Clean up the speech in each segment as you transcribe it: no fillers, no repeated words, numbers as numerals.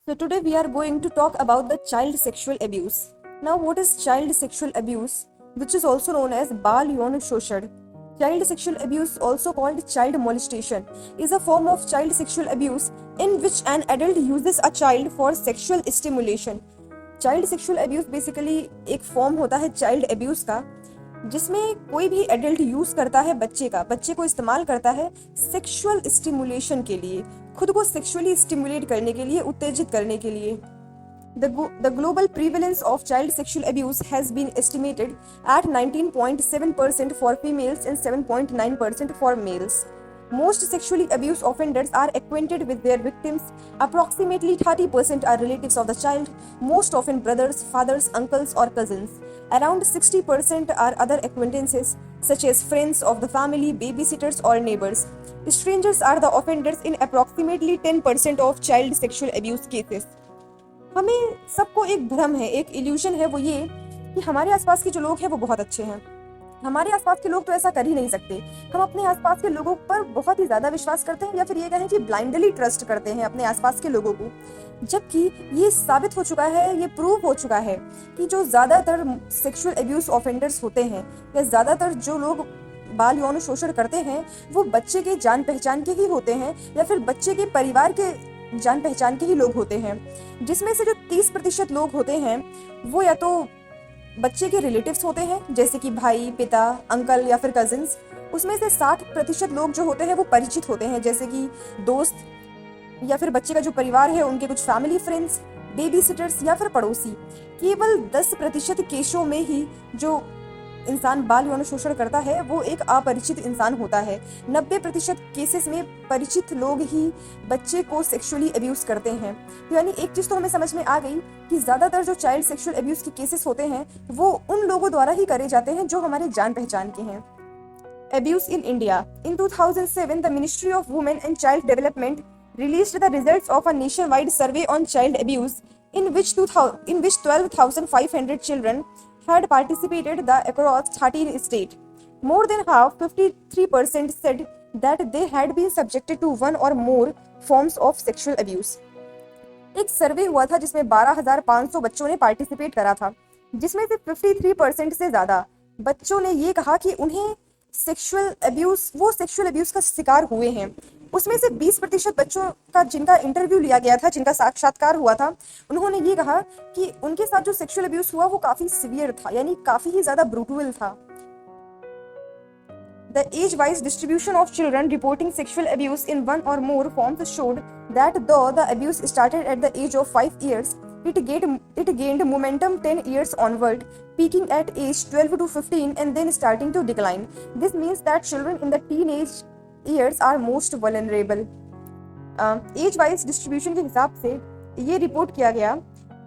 So today we are going to talk about the child sexual abuse. Now what is child sexual abuse, which is also known as Bal Yaun Shoshan? Child sexual abuse, also called child molestation, is a form of child sexual abuse in which an adult uses a child for sexual stimulation. Child sexual abuse basically एक form होता है child abuse का, जिसमें कोई भी adult use करता है बच्चे को इस्तेमाल करता है सेक्सुअल स्टिमुलेशन के लिए, खुद को सेक्सुअली स्टिमुलेट करने के लिए, उत्तेजित करने के लिए. The global prevalence of child sexual abuse has been estimated at 19.7% for females and 7.9% for males. Most sexually abused offenders are acquainted with their victims. Approximately 30% are relatives of the child, most often brothers, fathers, uncles, or cousins. Around 60% are other acquaintances, such as friends of the family, babysitters, or neighbors. Strangers are the offenders in approximately 10% of child sexual abuse cases. हमें सबको एक भ्रम है, एक evolution है, वो ये कि हमारे आसपास के जो लोग हैं वो बहुत अच्छे हैं. हमारे आसपास के लोग तो ऐसा कर ही नहीं सकते. हम अपने आसपास के लोगों पर बहुत ही ज्यादा विश्वास करते हैं, या फिर ये कहें कि ब्लाइंडली ट्रस्ट करते हैं अपने आसपास के लोगों को. जबकि ये साबित हो चुका है, ये प्रूव हो चुका है कि जो ज्यादातर सेक्सुअल अब्यूज ऑफेंडर्स होते हैं, या ज्यादातर जो लोग बाल यौन शोषण करते हैं, वो बच्चे के जान पहचान के ही होते हैं, या फिर बच्चे के परिवार के जान पहचान के ही लोग होते हैं. जिसमें से जो 30% लोग होते हैं वो या तो बच्चे के रिलेटिव्स होते हैं, जैसे कि भाई, पिता, अंकल या फिर कजिन्स. उसमें से 60% लोग जो होते हैं वो परिचित होते हैं, जैसे कि दोस्त या फिर बच्चे का जो परिवार है उनके कुछ फैमिली फ्रेंड्स, बेबी सिटर्स या फिर पड़ोसी. केवल 10% केसों में ही जो इंसान बाल यौन शोषण करता है वो एक अपरिचित इंसान होता है. 90% केसेस में परिचित लोग ही बच्चे को सेक्सुअली अब्यूज करते हैं. तो यानी एक चीज तो हमें समझ में आ गई कि ज्यादातर जो चाइल्ड सेक्सुअल अब्यूज के केसेस होते हैं वो उन लोगों द्वारा ही करे जाते हैं जो हमारे जान पहचान के हैं. Abuse in India. In 2007, the Ministry of Women and Child Development released the results of a nationwide survey on child abuse, in which 12,500 children had participated across 13 states. More than half, 53%, said that they had been subjected to one or more forms of sexual abuse. एक सर्वे हुआ था जिसमें 12,500 बच्चों ने participate करा था, जिसमें से 53% से ज्यादा बच्चों ने ये कहा कि उन्हें सेक्सुअल अब्यूज का शिकार हुए हैं. उसमें से 20% बच्चों का जिनका इंटरव्यू लिया गया था, जिनका साक्षात्कार हुआ था, उन्होंने ये कहा कि उनके साथ जो सेक्सुअल अब्यूज हुआ वो काफी सीवियर था, यानी काफी ही ज्यादा ब्रूटल था. The age-wise distribution of children reporting sexual abuse in one or more forms showed that though the abuse started at the age of 5 years, it gained momentum 10 years onward, peaking at age 12 to 15 and then starting to decline. This means that children in the teenage years are most vulnerable. Age-wise distribution के हिसाब से ये report किया गया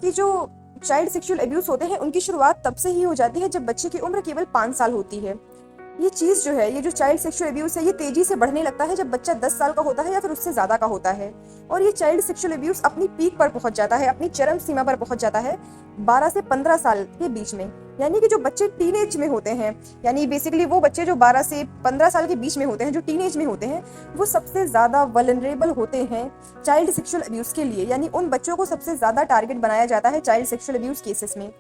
कि जो child sexual abuse होते हैं उनकी शुरुआत तब से ही हो जाती है जब बच्चे की उम्र केवल 5 साल होती है. ये चीज जो है, ये जो चाइल्ड सेक्सुअल अब्यूज है, ये तेजी से बढ़ने लगता है जब बच्चा 10 साल का होता है या फिर उससे ज्यादा का होता है. और ये चाइल्ड सेक्सुअल अब्यूज अपनी पीक पर पहुंच जाता है, अपनी चरम सीमा पर पहुंच जाता है 12 से 15 साल के बीच में. यानी कि जो बच्चे टीनेज में होते हैं, यानी बेसिकली वो बच्चे जो 12 से 15 साल के बीच में होते हैं, जो टीनेज में होते हैं, वो सबसे ज्यादा वल्नरेबल होते हैं चाइल्ड सेक्सुअल अब्यूज के लिए. यानी उन बच्चों को सबसे ज्यादा टारगेट बनाया जाता है चाइल्ड सेक्सुअल अब्यूज केसेस में.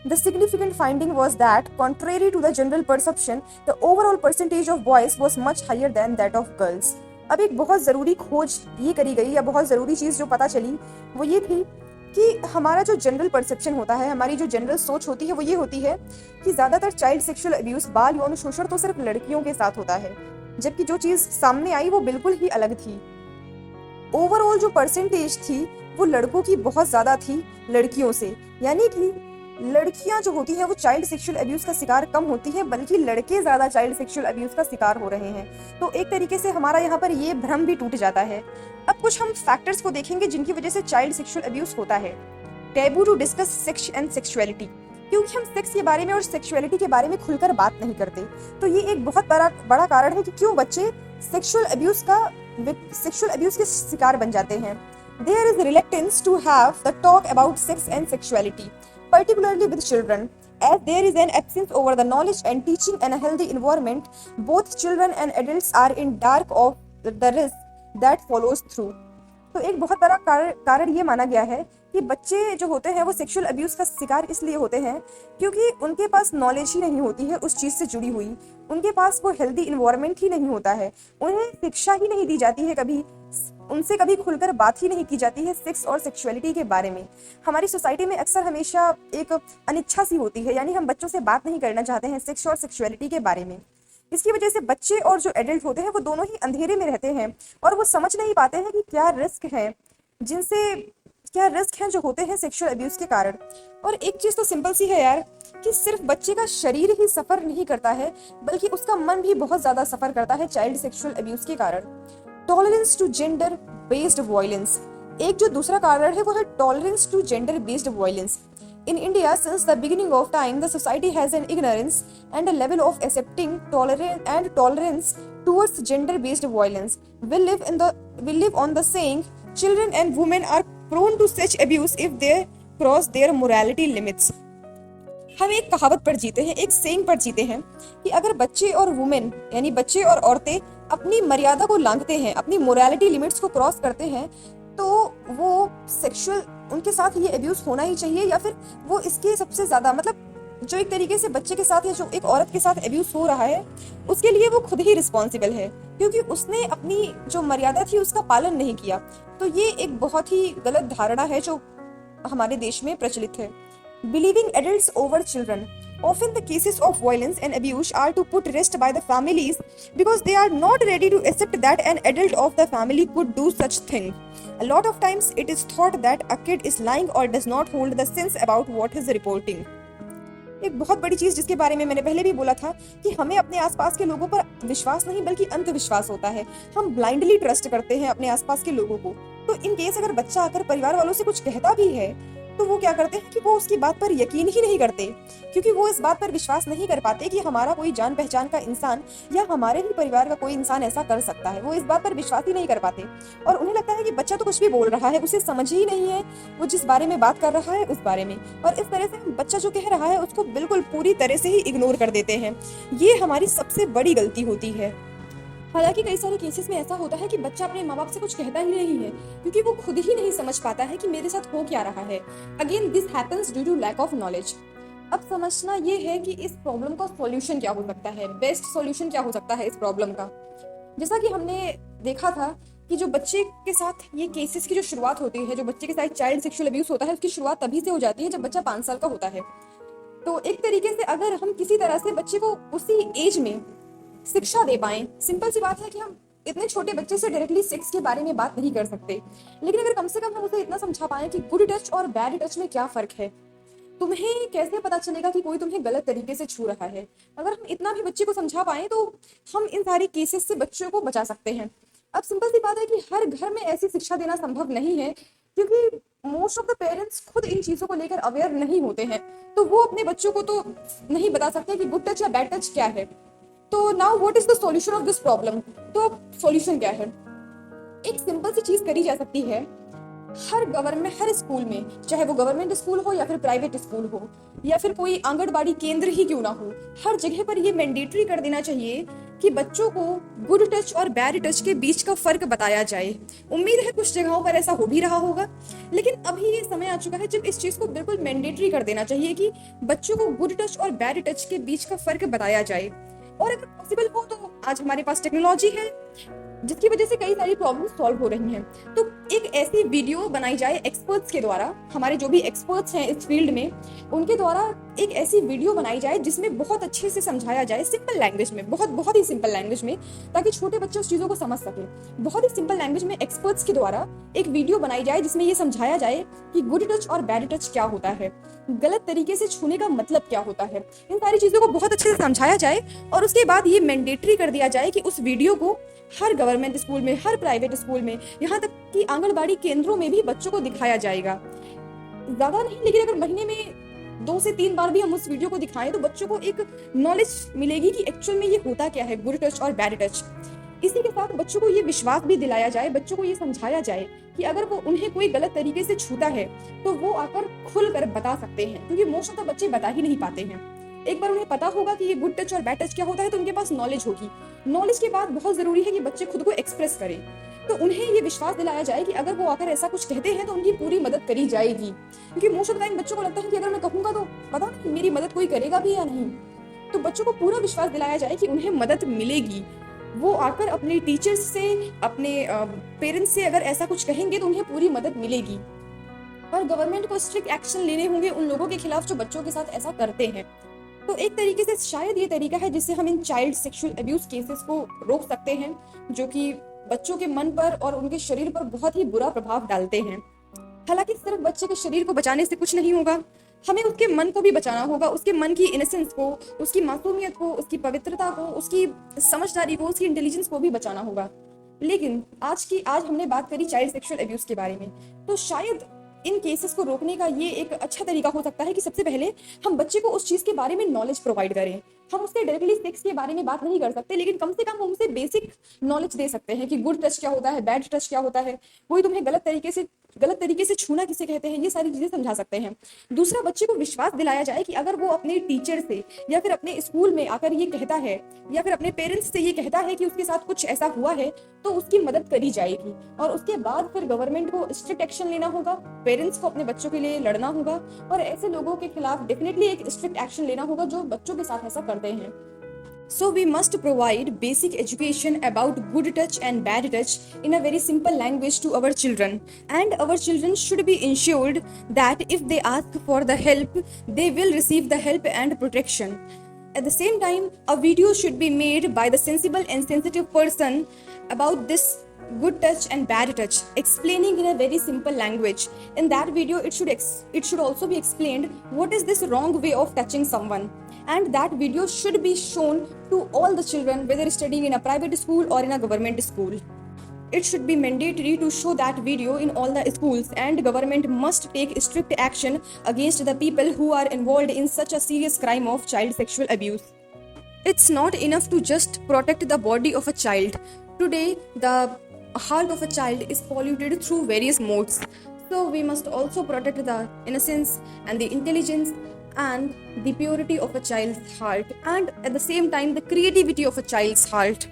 The significant finding was that, contrary to the general perception, the overall percentage of boys was much higher than that of girls. अब एक बहुत ज़रूरी खोज ये करी गई, या बहुत ज़रूरी चीज़ जो पता चली वो ये थी कि हमारा जो जनरल परसेप्शन होता है, हमारी जो जनरल सोच होती है वो ये होती है कि ज़्यादातर चाइल्ड सेक्सुअल अब्यूज़, बाल यौन शोषण तो सिर्फ लड़कियों के साथ होता है, जबकि जो चीज़ सामने आई वो बिल्कुल ही अलग थी. ओवरऑल जो परसेंटेज थी वो लड़कों की बहुत ज़्यादा थी लड़कियों से. यानी कि लड़कियां जो होती हैं वो चाइल्ड सेक्सुअल अब्यूज का शिकार कम होती है, बल्कि लड़के ज्यादा चाइल्ड सेक्सुअल अब्यूज का शिकार हो रहे हैं. तो एक तरीके से हमारा यहाँ पर ये भ्रम भी टूट जाता है. अब कुछ हम फैक्टर्स को देखेंगे जिनकी वजह से चाइल्ड सेक्सुअल अब्यूज होता है. Taboo to discuss sex and sexuality. क्योंकि हम सेक्स के बारे में और सेक्सुअलिटी के बारे में खुलकर बात नहीं करते, तो ये एक बहुत बड़ा कारण है कि क्यों बच्चे सेक्सुअल अब्यूज के शिकार बन जाते हैं. There is reluctance to have the talk about sex and sexuality, particularly with children, as there is an absence over the knowledge and teaching and a healthy environment. Both children and adults are in dark of the risk that follows through. तो एक बहुत बड़ा कारण ये माना गया है कि बच्चे जो होते हैं वो सेक्सुअल अब्यूज़ का शिकार इसलिए होते हैं क्योंकि उनके पास नॉलेज ही नहीं होती है उस चीज़ से जुड़ी हुई, उनके पास वो हेल्दी इन्वायरमेंट ही नहीं होता है, उन्हें शिक्षा ही नहीं दी जाती है, कभी उनसे कभी खुलकर बात ही नहीं की जाती है सेक्स और सेक्सुअलिटी के बारे में। हमारी सोसाइटी में अक्सर हमेशा एक अनिच्छा सी होती है, यानी हम बच्चों से बात नहीं करना चाहते हैं सेक्स और सेक्सुअलिटी के बारे में। इसकी वजह से बच्चे और जो एडल्ट होते हैं वो दोनों ही अंधेरे में रहते हैं और वो समझ नहीं पाते हैं कि क्या रिस्क हैं जो होते हैं सेक्सुअल अब्यूज के कारण। और एक चीज तो सिंपल सी है यार कि सिर्फ बच्चे का शरीर ही सफर नहीं करता है बल्कि उसका मन भी बहुत ज्यादा सफर करता है चाइल्ड सेक्सुअल अब्यूज के कारण। Tolerance to gender based violence, एक जो दूसरा कारण है वो है tolerance to gender based violence. In India, since the beginning of time, the society has an ignorance and a level of accepting tolerance towards gender-based violence. We live on the saying, children and women are prone to such abuse if they cross their morality limits. हम एक कहावत पर जीते हैं, एक saying पर जीते हैं कि अगर बच्चे और वुमेन यानी बच्चे और औरतें अपनी मर्यादा को लांघते हैं, अपनी मोरालिटी लिमिट्स को क्रॉस करते हैं, तो वो सेक्सुअल उनके साथ ये अब्यूज होना ही चाहिए, या फिर वो इसके सबसे ज्यादा मतलब जो एक तरीके से बच्चे के साथ या जो एक औरत के साथ अब्यूज हो रहा है उसके लिए वो खुद ही रिस्पॉन्सिबल है क्योंकि उसने अपनी जो मर्यादा थी उसका पालन नहीं किया। तो ये एक बहुत ही गलत धारणा है जो हमारे देश में प्रचलित है। Believing adults over children. Often the cases of violence and abuse are to put rest by the families because they are not ready to accept that an adult of the family could do such thing. A lot of times it is thought that a kid is lying or does not hold the sense about what is reporting. एक बहुत बड़ी चीज जिसके बारे में मैंने पहले भी बोला था कि हमें अपने आसपास के लोगों पर विश्वास नहीं बल्कि अंधविश्वास होता है। हम ब्लाइंडली ट्रस्ट करते हैं अपने आसपास के लोगों को। तो इन केस अगर बच्चा आकर परिवार वालों से कुछ कहता भी है तो वो क्या करते हैं कि वो उसकी बात पर यकीन ही नहीं करते क्योंकि वो इस बात पर विश्वास नहीं कर पाते कि हमारा कोई जान पहचान का इंसान या हमारे ही परिवार का कोई इंसान ऐसा कर सकता है। वो इस बात पर विश्वास ही नहीं कर पाते और उन्हें लगता है कि बच्चा तो कुछ भी बोल रहा है, उसे समझ ही नहीं है वो जिस बारे में बात कर रहा है उस बारे में, और इस तरह से बच्चा जो कह रहा है उसको बिल्कुल पूरी तरह से ही इग्नोर कर देते हैं। ये हमारी सबसे बड़ी गलती होती है। हालांकि कई सारे केसेस में ऐसा होता है कि बच्चा अपने माँ बाप से कुछ कहता ही नहीं है क्योंकि वो खुद ही नहीं समझ पाता है कि मेरे साथ हो क्या रहा है। Again this happens due to lack of knowledge. अब समझना ये है कि इस प्रॉब्लम का सॉल्यूशन क्या हो सकता है, बेस्ट सॉल्यूशन क्या हो सकता है इस प्रॉब्लम का। जैसा कि हमने देखा था कि जो बच्चे के साथ ये केसेस की जो शुरुआत होती है, जो बच्चे के साथ चाइल्ड सेक्सुअल अब्यूज होता है उसकी शुरुआत तभी से हो जाती है जब बच्चा 5 साल का होता है। तो एक तरीके से अगर हम किसी तरह से बच्चे को उसी एज में शिक्षा दे पाएं, सिंपल सी बात है कि हम इतने छोटे बच्चे से डायरेक्टली सेक्स के बारे में बात नहीं कर सकते, लेकिन अगर कम से कम हम उसे इतना समझा पाएं कि गुड टच और बैड टच में क्या फर्क है, तुम्हें कैसे पता चलेगा कि कोई तुम्हें गलत तरीके से छू रहा है। अगर हम इतना भी बच्चे को समझा पाए तो हम इन सारी केसेस से बच्चों को बचा सकते हैं। अब सिंपल सी बात है कि हर घर में ऐसी शिक्षा देना संभव नहीं है क्योंकि मोस्ट ऑफ द पेरेंट्स खुद इन चीजों को लेकर अवेयर नहीं होते हैं, तो वो अपने बच्चों को तो नहीं बता सकते कि गुड टच या बैड टच क्या है। तो now what is the solution of this problem. तो सॉल्यूशन क्या है? एक सिंपल सी चीज करी जा सकती है। हर स्कूल में, चाहे वो गवर्नमेंट स्कूल हो या फिर प्राइवेट स्कूल हो या फिर कोई आंगनबाड़ी केंद्र ही क्यों ना हो, हर जगह पर ये मैंडेटरी कर देना चाहिए कि बच्चों को गुड टच और बैड टच के बीच का फर्क बताया जाए। उम्मीद है कुछ जगहों पर ऐसा हो भी रहा होगा, लेकिन अभी ये समय आ चुका है जब इस चीज को बिल्कुल मैंडेटरी कर देना चाहिए कि बच्चों को गुड टच और बैड टच के बीच का फर्क बताया जाए। और अगर पॉसिबल हो तो आज हमारे पास टेक्नोलॉजी है जिसकी वजह से कई सारी प्रॉब्लम्स सॉल्व हो रही हैं, तो एक ऐसी वीडियो बनाई जाए एक्सपर्ट्स के द्वारा, हमारे जो भी एक्सपर्ट्स हैं इस फील्ड में उनके द्वारा एक ऐसी वीडियो बनाई जाए जिसमें बहुत अच्छे से समझाया जाए सिंपल लैंग्वेज में, बहुत ही सिंपल लैंग्वेज में, ताकि छोटे बच्चे उस चीजों को समझ सके। बहुत ही सिंपल लैंग्वेज में एक्सपर्ट्स के द्वारा एक वीडियो बनाई जाए जिसमें ये समझाया जाए कि गुड टच और बैड टच क्या होता है, गलत तरीके से छूने का मतलब क्या होता है। इन सारी चीजों को बहुत अच्छे से समझाया जाए और उसके बाद ये मैंडेटरी कर दिया जाए कि उस वीडियो को हर गवर्नमेंट स्कूल में, हर प्राइवेट स्कूल में, यहाँ तक कि आंगनबाड़ी केंद्रों में भी बच्चों को दिखाया जाएगा। ज्यादा नहीं, लेकिन अगर महीने में 2 से 3 बार भी हम उस वीडियो को दिखाएं तो बच्चों को एक नॉलेज मिलेगी कि एक्चुअल में ये होता क्या है, गुड टच और बैड टच। इसी के साथ बच्चों को ये विश्वास भी दिलाया जाए, बच्चों को ये समझाया जाए कि अगर वो उन्हें कोई गलत तरीके से छूता है तो वो आकर खुल कर बता सकते हैं, क्योंकि मोस्ट ऑफ द बच्चे बता ही नहीं पाते हैं। एक बार उन्हें पता होगा कि ये गुड टच और बैड टच क्या होता है तो उनके पास नॉलेज होगी। नॉलेज के बाद बहुत जरूरी है कि बच्चे खुद को एक्सप्रेस करें। तो उन्हें ये विश्वास दिलाया जाए कि अगर वो आकर ऐसा कुछ कहते हैं तो उनकी पूरी मदद करी जाएगी, क्योंकि मोस्ट ऑफ द टाइम बच्चों को लगता है कि अगर मैं कहूँगा तो पता नहीं मेरी मदद कोई करेगा भी या नहीं। तो बच्चों को पूरा विश्वास दिलाया जाए कि उन्हें मदद मिलेगी। वो आकर अपने टीचर्स से, अपने पेरेंट्स से अगर ऐसा कुछ कहेंगे तो उन्हें पूरी मदद मिलेगी। और गवर्नमेंट को स्ट्रिक्ट एक्शन लेने होंगे उन लोगों के खिलाफ जो बच्चों के साथ ऐसा करते हैं। तो एक तरीके से शायद ये तरीका है जिससे हम in child sexual abuse cases को रोक सकते हैं, जो कि बच्चों के मन पर और उनके शरीर पर बहुत ही बुरा प्रभाव डालते हैं। हालांकि सिर्फ बच्चे के शरीर को बचाने से कुछ नहीं होगा, हमें उसके मन को भी बचाना होगा, उसके मन की इनोसेंस को, उसकी मासूमियत को, उसकी पवित्रता को, उसकी समझदारी को, उसकी इंटेलिजेंस को भी बचाना होगा। लेकिन आज हमने बात करी चाइल्ड सेक्सुअल अब्यूज के बारे में, तो शायद इन केसेस को रोकने का ये एक अच्छा तरीका हो सकता है कि सबसे पहले हम बच्चे को उस चीज के बारे में नॉलेज प्रोवाइड करें। हम उससे डायरेक्टली सेक्स के बारे में बात नहीं कर सकते, लेकिन कम से कम हम उसे बेसिक नॉलेज दे सकते हैं कि गुड टच क्या होता है, बैड टच क्या होता है, कोई तुम्हें गलत तरीके से छूना किसे कहते हैं, ये सारी चीजें समझा सकते हैं। दूसरा, बच्चे को विश्वास दिलाया जाए कि अगर वो अपने टीचर से या फिर अपने स्कूल में आकर ये कहता है या फिर अपने पेरेंट्स से ये कहता है कि उसके साथ कुछ ऐसा हुआ है तो उसकी मदद करी जाएगी। और उसके बाद फिर गवर्नमेंट को स्ट्रिक्ट एक्शन लेना होगा, पेरेंट्स को अपने बच्चों के लिए लड़ना होगा और ऐसे लोगों के खिलाफ डेफिनेटली एक स्ट्रिक्ट एक्शन लेना होगा जो बच्चों के साथ ऐसा करते हैं। So we must provide basic education about good touch and bad touch in a very simple language to our children, and our children should be ensured that if they ask for the help, they will receive the help and protection. At the same time, a video should be made by the sensible and sensitive person about this good touch and bad touch, explaining in a very simple language. In that video, it should also be explained what is this wrong way of touching someone, and that video should be shown to all the children, whether studying in a private school or in a government school. It should be mandatory to show that video in all the schools, and government must take strict action against the people who are involved in such a serious crime of child sexual abuse. It's not enough to just protect the body of a child. Today, the heart of a child is polluted through various modes. So we must also protect the innocence and the intelligence and the purity of a child's heart, and at the same time the creativity of a child's heart.